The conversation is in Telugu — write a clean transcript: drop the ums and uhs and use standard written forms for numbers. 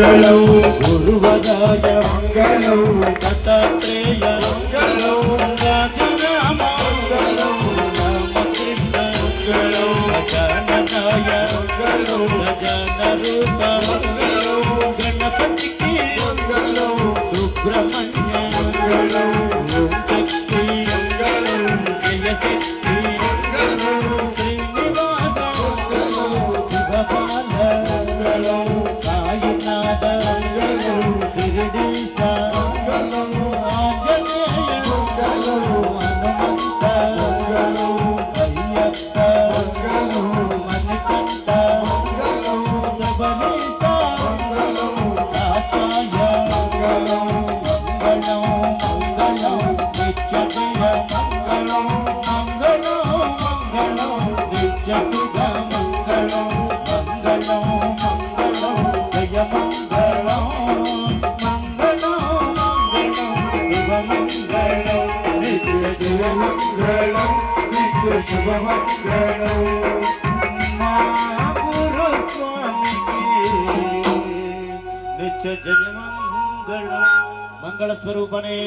మంగళం గురువరాయ మంగళం దత్తాత్రేయ మంగళం రాజరామ మంగళం రామకృష్ణ మంగళం గజాననాయ మంగళం గజాన రూప మంగళం గణపతికి మంగళం సుబ్రహ్మణ్య మంగళం ఓం శక్తి మంగళం జయ శక్తి మంగళం శ్రీనివాస మంగళం శివపాల మంగళం సాయినాథ మంగళం శిరిడీశ మంగళం ఆంజనేయ మంగళం హనుమంత మంగళం అయ్యప్ప మంగళం మణికంఠ మంగళం శబరీశ మంగళం దాసాయ మంగళం మంగళం మంగళం నిత్యజయ మంగళం మంగళం మంగళం నిత్యసుఖ మంగళం మంగళం మంగళం జయ మంగళం మంగళం మంగళం శుభ మంగళం నిత్య జయ మంగళం నిత్య శుభ మంగళం మా గురు స్వామికి నిత్య జయ మంగళం మంగళ స్వరూపనే